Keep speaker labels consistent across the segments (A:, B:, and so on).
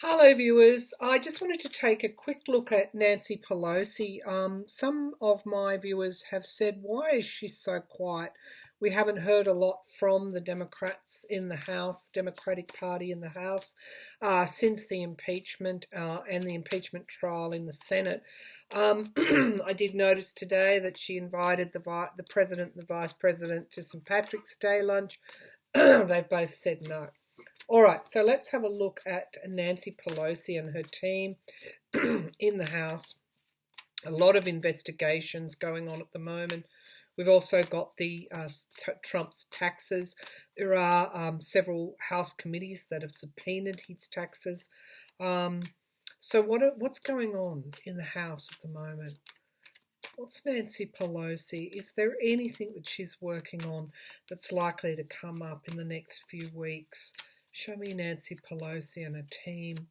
A: Hello, viewers. I just wanted to take a quick look at Nancy Pelosi. Some of my viewers have said, why is she so quiet? We haven't heard a lot from the Democrats in the House, Democratic Party in the House, since the impeachment and the impeachment trial in the Senate. I did notice today that she invited the president and the vice president to St. Patrick's Day lunch. They've both said no. All right, so let's have a look at Nancy Pelosi and her team in the House. A lot of investigations going on at the moment. We've also got the Trump's taxes. There are several House committees that have subpoenaed his taxes. So what's going on in the House at the moment? What's Nancy Pelosi? Is there anything that she's working on that's likely to come up in the next few weeks? Show me Nancy Pelosi and a team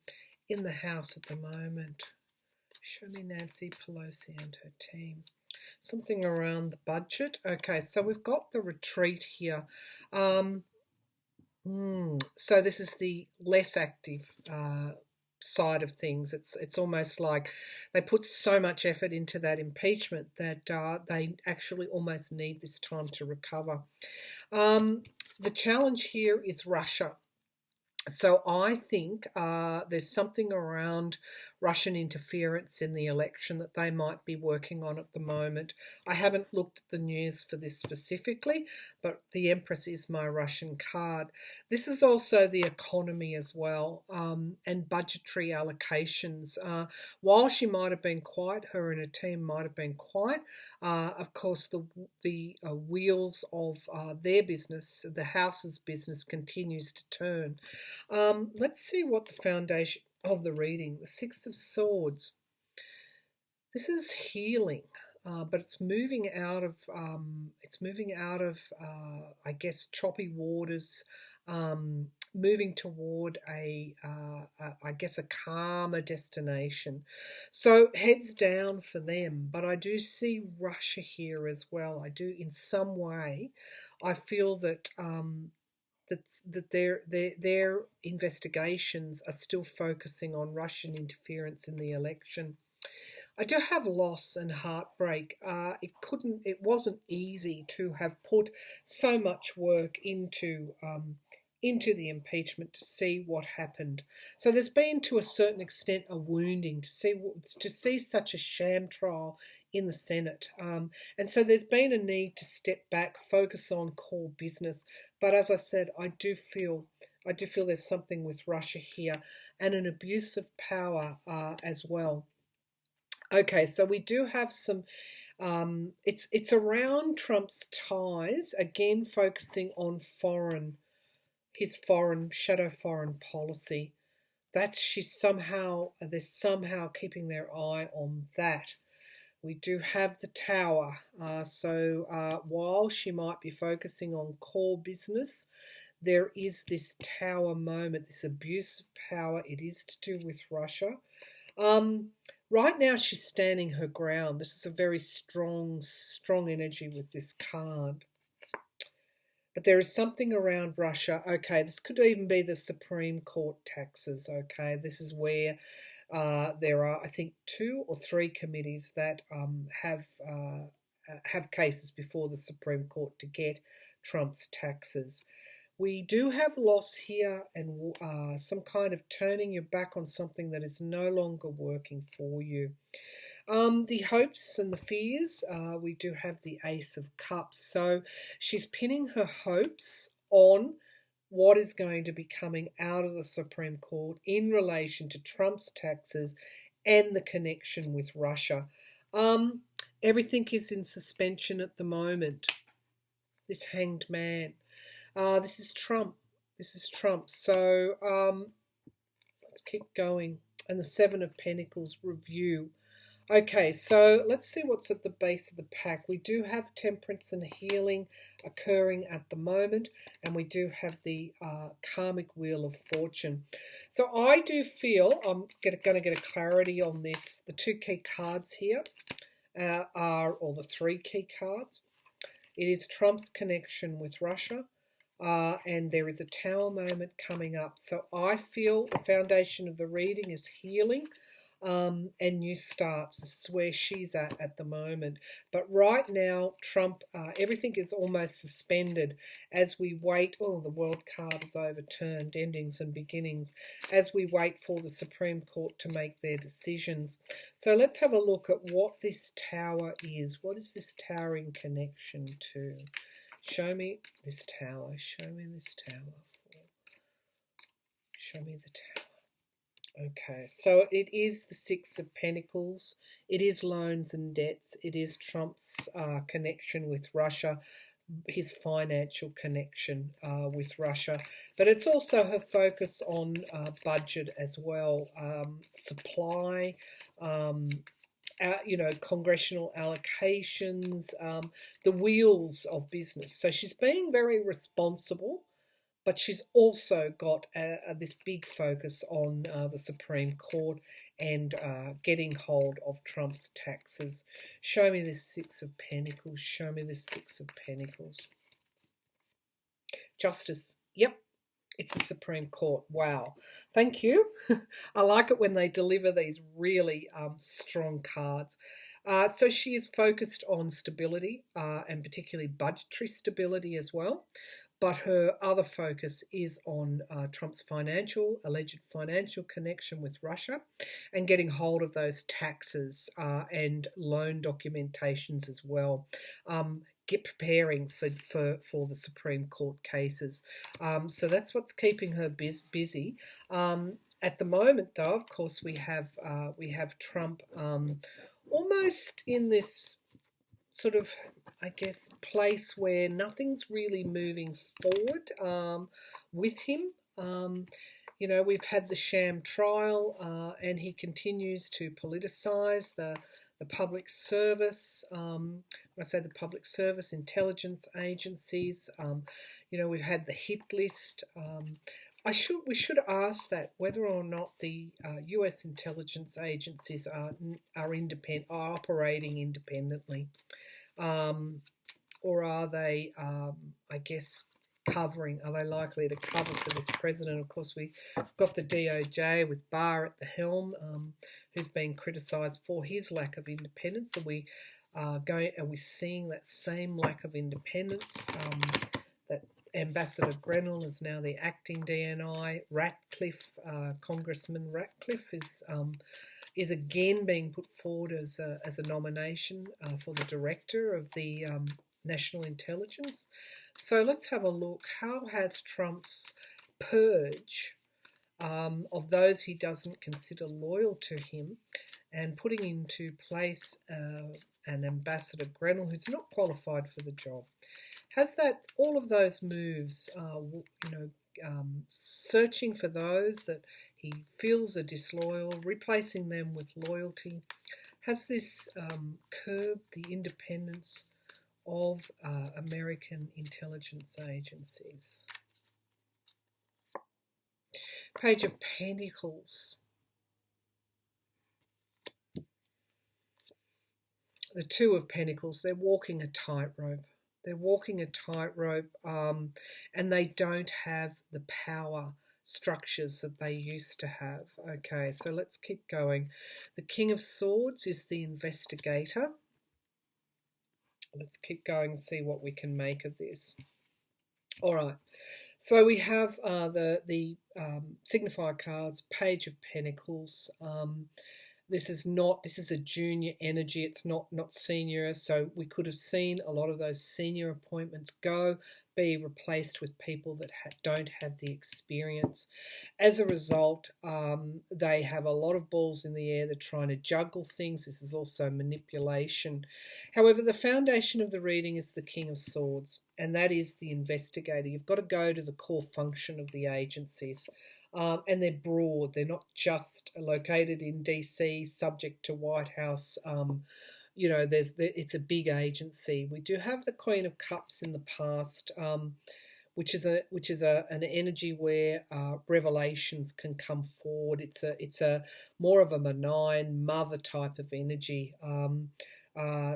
A: in the House at the moment. Show me Nancy Pelosi and her team. Something around the budget. Okay, so we've got the retreat here. So this is the less active side of things. It's almost like they put so much effort into that impeachment that they actually almost need this time to recover. The challenge here is Russia. So I think there's something around Russian interference in the election that they might be working on at the moment. I haven't looked at the news for this specifically, but the Empress is my Russian card. This is also the economy as well, and budgetary allocations. While she might have been quiet, her and her team might have been quiet, of course the wheels of their business, the House's business, continues to turn. Let's see what the foundation of the reading. The Six of Swords. This is healing, but it's moving out of I guess choppy waters, moving toward I guess a calmer destination. So heads down for them, but I do see Russia here as well. I do, in some way. I feel that that their investigations are still focusing on Russian interference in the election. I do have loss and heartbreak. It wasn't easy to have put so much work into the impeachment to see what happened. So there's been, to a certain extent, a wounding to see such a sham trial in the Senate. And so there's been a need to step back, focus on core business. But as I said, I do feel there's something with Russia here and an abuse of power as well. Okay, so we do have some. It's around Trump's ties again, focusing on his shadow foreign policy. They're somehow keeping their eye on that. We do have the Tower. So while she might be focusing on core business, there is this Tower moment, this abuse of power. It is to do with Russia. Right now she's standing her ground. This is a very strong energy with this card. But there is something around Russia. Okay, this could even be the Supreme Court taxes. Okay, this is where there are, I think, 2 or 3 committees that have cases before the Supreme Court to get Trump's taxes. We do have loss here and some kind of turning your back on something that is no longer working for you. The hopes and the fears, we do have the Ace of Cups. So she's pinning her hopes on what is going to be coming out of the Supreme Court in relation to Trump's taxes and the connection with Russia. Everything is in suspension at the moment. This Hanged Man. This is Trump. So let's keep going. And the Seven of Pentacles review. Okay, so let's see what's at the base of the pack. We do have temperance and healing occurring at the moment, and we do have the karmic wheel of fortune. So I do feel, I'm going to get a clarity on this. The 2 key cards here or the 3 key cards. It is Trump's connection with Russia. and there is a tower moment coming up. So I feel the foundation of the reading is healing and new starts. This is where she's at the moment. But right now, Trump, everything is almost suspended as we wait. Oh, the world card is overturned, endings and beginnings, as we wait for the Supreme Court to make their decisions. So let's have a look at what this tower is. What is this tower in connection to? Show me this tower. Show me this tower. Show me the tower. Okay, so it is the Six of Pentacles. It is loans and debts. It is Trump's connection with Russia, his financial connection with Russia. But it's also her focus on budget as well, supply, congressional allocations, the wheels of business. So she's being very responsible, but she's also got this big focus on the Supreme Court and getting hold of Trump's taxes. Show me this Six of Pentacles. Show me this Six of Pentacles. Justice. Yep. It's the Supreme Court. Wow. Thank you. I like it when they deliver these really strong cards. So she is focused on stability and particularly budgetary stability as well. But her other focus is on Trump's alleged financial connection with Russia and getting hold of those taxes and loan documentations as well. Preparing for the Supreme Court cases. So that's what's keeping her busy. At the moment, though, of course, we have Trump almost in this sort of, I guess, place where nothing's really moving forward with him. We've had the sham trial, and he continues to politicise the public service. When I say the public service, intelligence agencies. We've had the hit list. We should ask that whether or not the U.S. intelligence agencies are independent, are operating independently, or are they, I guess, covering? Are they likely to cover for this president? Of course, we've got the DOJ with Barr at the helm, who's been criticised for his lack of independence. Are we seeing that same lack of independence? That Ambassador Grenell is now the acting DNI. Congressman Ratcliffe is again being put forward as a nomination for the director of the National Intelligence. So let's have a look. How has Trump's purge of those he doesn't consider loyal to him and putting into place an Ambassador Grenell who's not qualified for the job, has that all of those moves, searching for those that he feels are disloyal, replacing them with loyalty, has this curbed the independence of American intelligence agencies? Page of Pentacles. The Two of Pentacles, they're walking a tightrope. They're walking a tightrope and they don't have the power structures that they used to have. Okay, so let's keep going. The King of Swords is the investigator. Let's keep going and see what we can make of this. All right. So we have the signifier cards, Page of Pentacles. This is a junior energy. It's not senior. So we could have seen a lot of those senior appointments be replaced with people that don't have the experience. As a result, they have a lot of balls in the air. They're trying to juggle things. This is also manipulation. However, the foundation of the reading is the King of Swords, and that is the investigator. You've got to go to the core function of the agencies. And they're broad. They're not just located in DC, subject to White House. It's a big agency. We do have the Queen of Cups in the past, which is an energy where revelations can come forward. It's a more of a benign mother type of energy.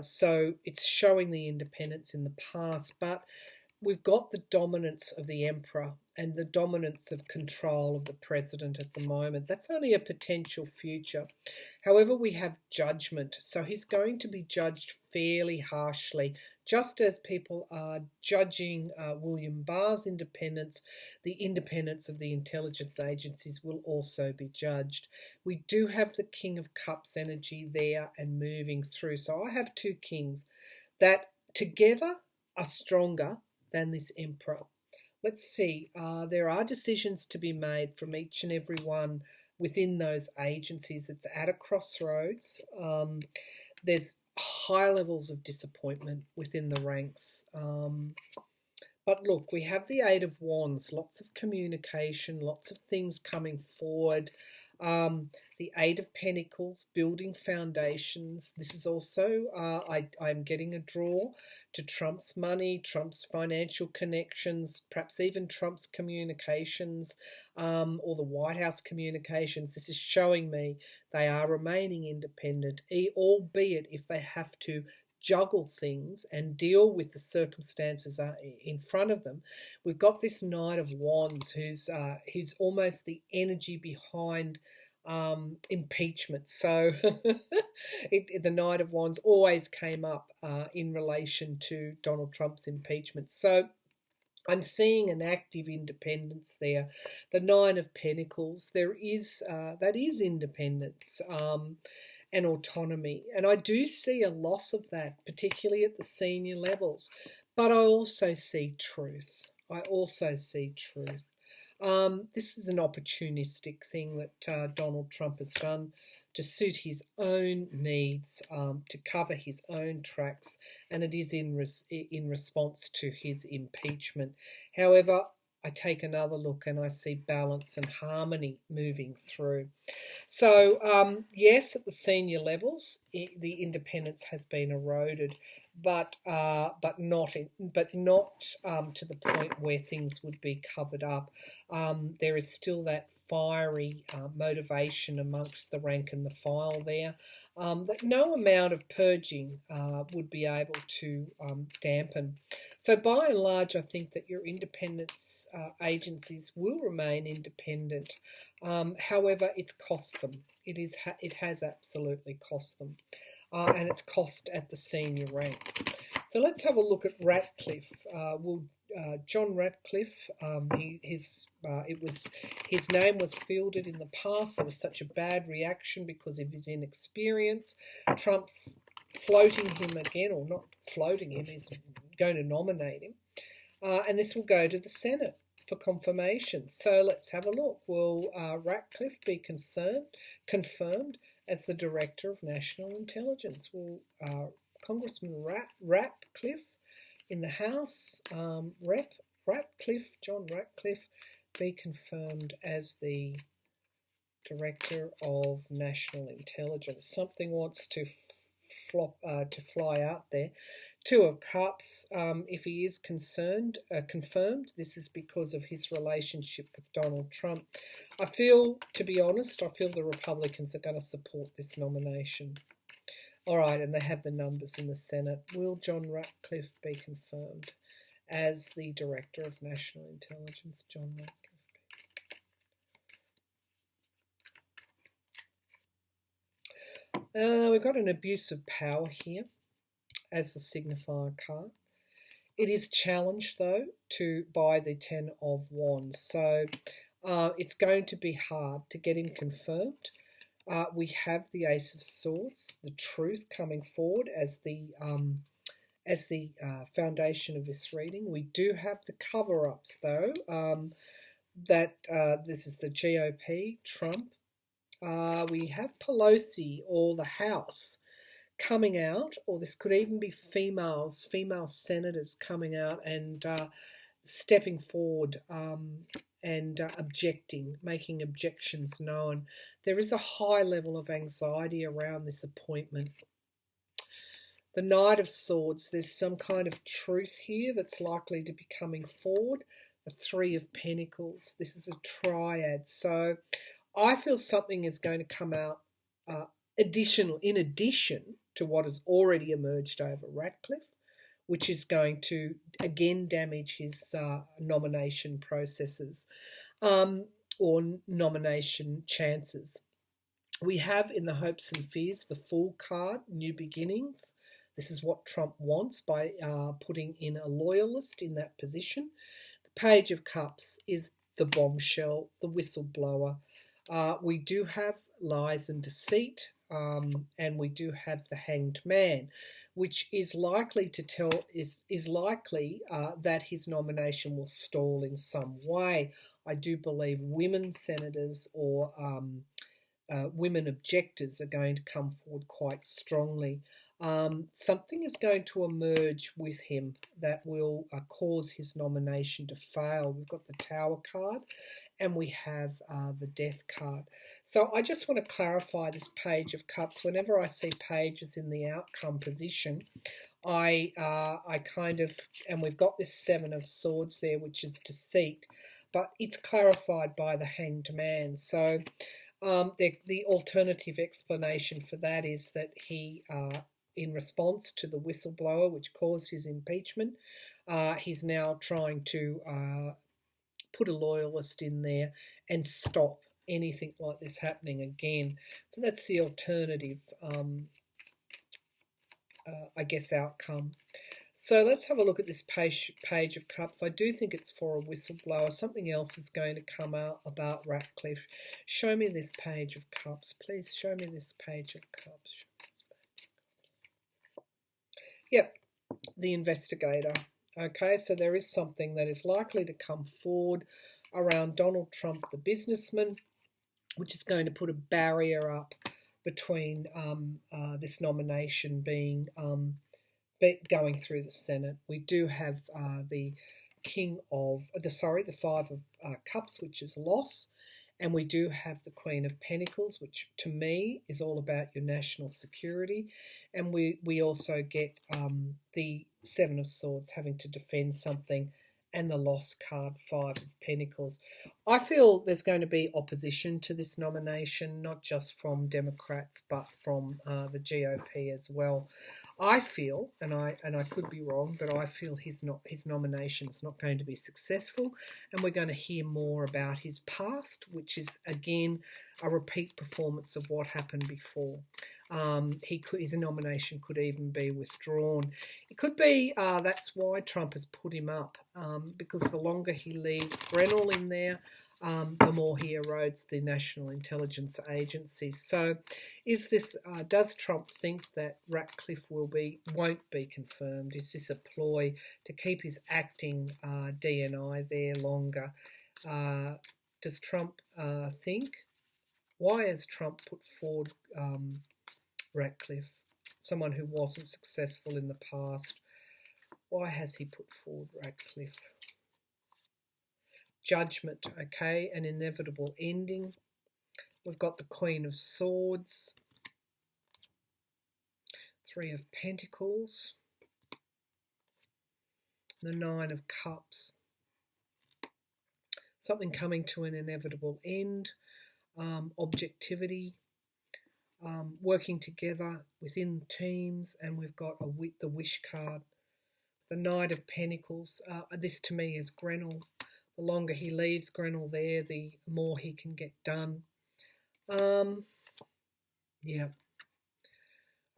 A: So it's showing the independence in the past, but we've got the dominance of the emperor and the dominance of control of the president at the moment. That's only a potential future. However, we have judgment. So he's going to be judged fairly harshly. Just as people are judging William Barr's independence, the independence of the intelligence agencies will also be judged. We do have the King of Cups energy there and moving through. So I have two kings that together are stronger than this emperor. Let's see, there are decisions to be made from each and every one within those agencies. It's at a crossroads. There's high levels of disappointment within the ranks. But look, we have the Eight of Wands, lots of communication, lots of things coming forward. The Eight of Pentacles, building foundations. This is also, I'm getting a draw to Trump's money, Trump's financial connections, perhaps even Trump's communications, or the White House communications. This is showing me they are remaining independent, albeit if they have to juggle things and deal with the circumstances in front of them. We've got this Knight of Wands who's almost the energy behind impeachment. So the Knight of Wands always came up in relation to Donald Trump's impeachment. So I'm seeing an active independence there. The Nine of Pentacles, that is independence. And autonomy. And I do see a loss of that, particularly at the senior levels. But I also see truth. This is an opportunistic thing that Donald Trump has done to suit his own needs, to cover his own tracks, and it is in response to his impeachment. However, I take another look and I see balance and harmony moving through. So yes, at the senior levels, the independence has been eroded, but not to the point where things would be covered up. There is still that fiery motivation amongst the rank and the file there that no amount of purging would be able to dampen. So by and large, I think that your independence agencies will remain independent. However, it's cost them. It has absolutely cost them, and it's cost at the senior ranks. So let's have a look at Ratcliffe. John Ratcliffe, his name was fielded in the past. There was such a bad reaction because of his inexperience. Trump's floating him again, or not floating him, he's going to nominate him. And this will go to the Senate for confirmation. So let's have a look. Will Ratcliffe be confirmed as the Director of National Intelligence? Will Congressman Ratcliffe in the House, John Ratcliffe, be confirmed as the Director of National Intelligence? Something wants to fly out there. Two of Cups, if he is confirmed, this is because of his relationship with Donald Trump. To be honest, I feel the Republicans are going to support this nomination. All right, and they have the numbers in the Senate. Will John Ratcliffe be confirmed as the Director of National Intelligence? John Ratcliffe. We've got an abuse of power here as the signifier card. It is challenged, though, by the Ten of Wands. So it's going to be hard to get him confirmed. We have the Ace of Swords, the Truth, coming forward as the foundation of this reading. We do have the cover-ups, though, this is the GOP, Trump. We have Pelosi or the House coming out, or this could even be female senators coming out and stepping forward and objecting, making objections known. There is a high level of anxiety around this appointment. The Knight of Swords, there's some kind of truth here that's likely to be coming forward. The Three of Pentacles, this is a triad. So I feel something is going to come out in addition to what has already emerged over Ratcliffe. which is going to again damage his nomination processes or nomination chances. We have in the hopes and fears the Fool card, new beginnings. This is what Trump wants by putting in a loyalist in that position. The Page of Cups is the bombshell, the whistleblower. We do have lies and deceit, and we do have the Hanged Man, which is likely to tell is likely that his nomination will stall in some way. I do believe women senators or women objectors are going to come forward quite strongly. Something is going to emerge with him that will cause his nomination to fail. We've got the Tower card and we have the Death card. So I just want to clarify this Page of Cups. Whenever I see pages in the outcome position, I kind of, and we've got this Seven of Swords there, which is deceit, but it's clarified by the Hanged Man. So the alternative explanation for that is that he, in response to the whistleblower, which caused his impeachment, he's now trying to put a loyalist in there and stop anything like this happening again. So that's the alternative, I guess, outcome. So let's have a look at this Page of Cups. I do think it's for a whistleblower. Something else is going to come out about Ratcliffe. Show me this Page of Cups. Please show me this Page of Cups. Yep, the investigator. Okay, so there is something that is likely to come forward around Donald Trump, the businessman, which is going to put a barrier up between this nomination being going through the Senate. We do have the Five of Cups, which is loss, and we do have the Queen of Pentacles, which to me is all about your national security, and we also get the Seven of Swords, having to defend something, and the loss card, Five of Pentacles. I feel there's going to be opposition to this nomination, not just from Democrats, but from the GOP as well. I feel, and I could be wrong, but I feel his nomination is not going to be successful, and we're going to hear more about his past, which is again a repeat performance of what happened before. His nomination could even be withdrawn. It could be that's why Trump has put him up, because the longer he leaves Grenell in there, the more he erodes the national intelligence agencies. So, does Trump think that Ratcliffe won't be confirmed? Is this a ploy to keep his acting DNI there longer? Does Trump think? Why has Trump put forward Ratcliffe, someone who wasn't successful in the past? Why has he put forward Ratcliffe? Judgment, okay, an inevitable ending. We've got the Queen of Swords, Three of Pentacles, the Nine of Cups. Something coming to an inevitable end, objectivity, working together within teams, and we've got the Wish card, the Knight of Pentacles. This to me is Grenell. The longer he leaves Grenell there, the more he can get done. Yeah.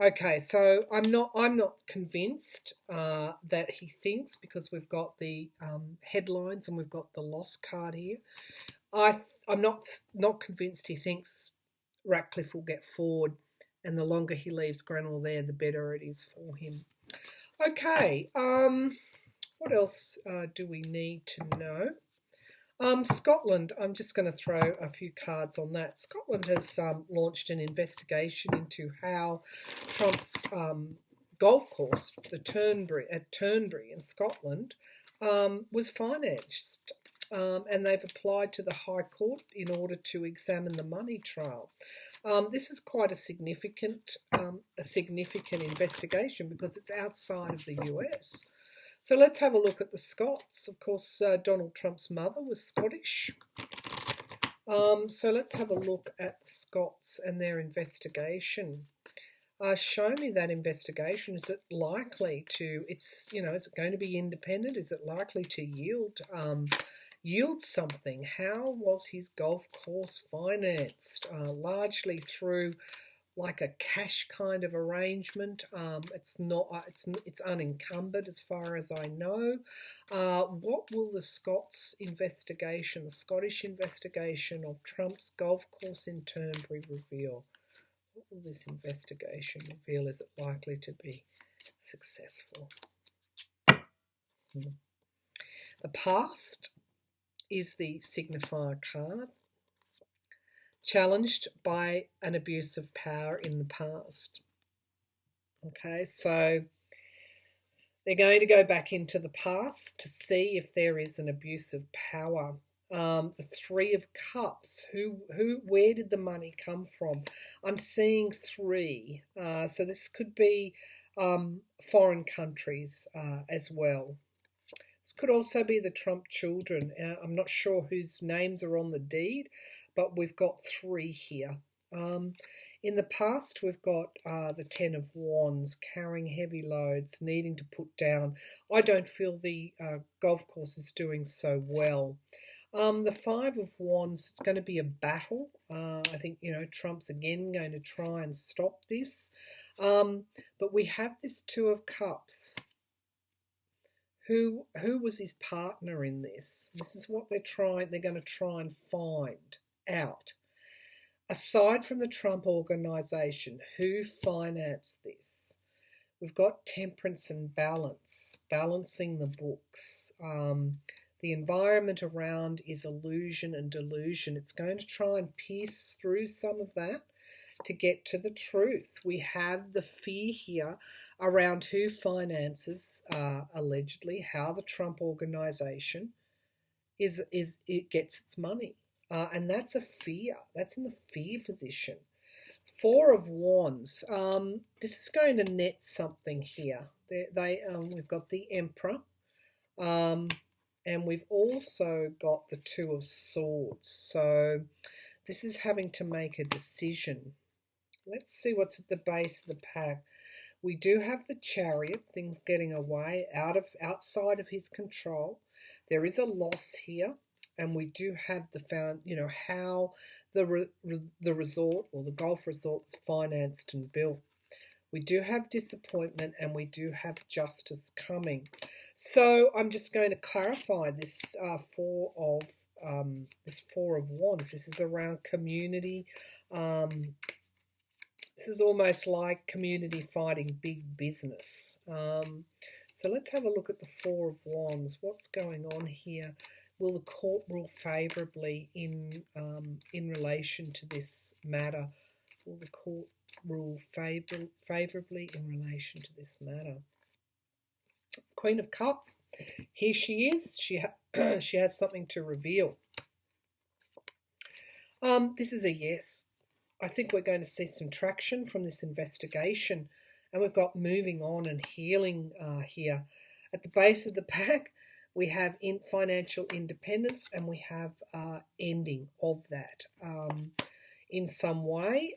A: Okay, so I'm not convinced that he thinks, because we've got the headlines and we've got the loss card here. I'm not convinced he thinks Ratcliffe will get forward, and the longer he leaves Grenell there, the better it is for him. Okay, what else do we need to know? Scotland, I'm just going to throw a few cards on that. Scotland has launched an investigation into how Trump's golf course, the Turnberry in Scotland, was financed. And they've applied to the High Court in order to examine the money trail. This is quite a significant investigation, because it's outside of the US. So let's have a look at the Scots. Of course, Donald Trump's mother was Scottish. So let's have a look at the Scots and their investigation. Show me that investigation. Is it likely to? Is it going to be independent? Is it likely to yield something? How was his golf course financed? Largely through like a cash kind of arrangement. It's not. It's unencumbered as far as I know. What will the Scottish investigation of Trump's golf course in Turnberry reveal? What will this investigation reveal? Is it likely to be successful? The past is the signifier card, challenged by an abuse of power in the past. Okay, so they're going to go back into the past to see if there is an abuse of power. The Three of Cups. Where did the money come from? I'm seeing three. So this could be foreign countries as well. This could also be the Trump children. I'm not sure whose names are on the deed, but we've got three here. In the past, we've got the Ten of Wands, carrying heavy loads, needing to put down. I don't feel the golf course is doing so well. The Five of Wands, it's going to be a battle. I think, Trump's again going to try and stop this. But we have this Two of Cups. Who was his partner in this? This is what they're going to try and find out. Aside from the Trump organization, who financed this? We've got temperance and balance, balancing the books. The environment around is illusion and delusion. It's going to try and pierce through some of that to get to the truth. We have the fear here around who finances, allegedly, how the Trump organization it gets its money. And that's a fear. That's in the fear position. Four of Wands. This is going to net something here. We've got the Emperor. And we've also got the Two of Swords. So this is having to make a decision. Let's see what's at the base of the pack. We do have the Chariot, things getting away, outside of his control. There is a loss here. And we do have how the resort or the golf resort was financed and built. We do have disappointment and we do have justice coming. So I'm just going to clarify this Four of Wands. This is around community. This is almost like community fighting big business. So let's have a look at the Four of Wands. What's going on here? Will the court rule favourably in relation to this matter? Will the court rule favourably in relation to this matter? Queen of Cups. Here she is. She has something to reveal. This is a yes. I think we're going to see some traction from this investigation, and we've got moving on and healing here. At the base of the pack, we have financial independence, and we have ending of that in some way.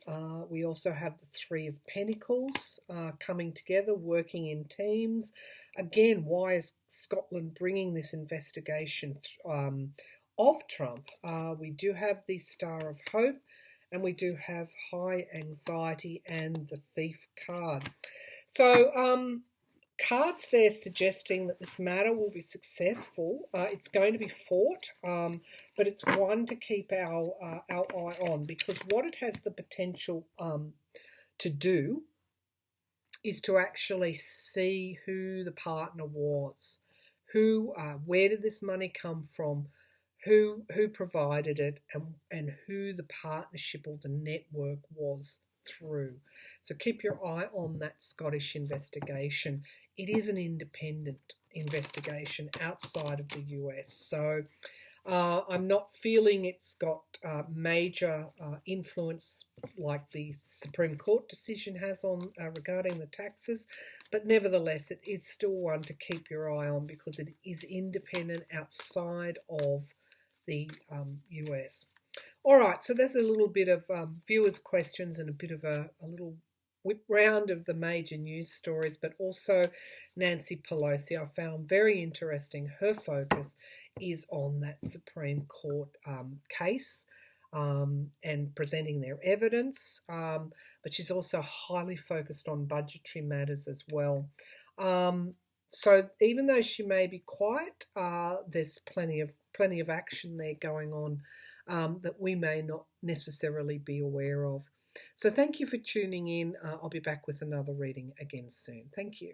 A: We also have the Three of Pentacles coming together, working in teams. Again, why is Scotland bringing this investigation of Trump? We do have the Star of Hope, and we do have high anxiety and the Thief card. So cards there suggesting that this matter will be successful. It's going to be fought, but it's one to keep our eye on, because what it has the potential to do is to actually see who the partner was, where did this money come from, who provided it, and who the partnership or the network was through. So keep your eye on that Scottish investigation. It is an independent investigation outside of the US. So I'm not feeling it's got major influence like the Supreme Court decision has on regarding the taxes, but nevertheless it is still one to keep your eye on, because it is independent outside of the US. All right, so there's a little bit of viewers' questions and a bit of a little round of the major news stories, but also Nancy Pelosi. I found very interesting. Her focus is on that Supreme Court case and presenting their evidence, but she's also highly focused on budgetary matters as well. So even though she may be quiet, there's plenty of action there going on that we may not necessarily be aware of. So thank you for tuning in. I'll be back with another reading again soon. Thank you.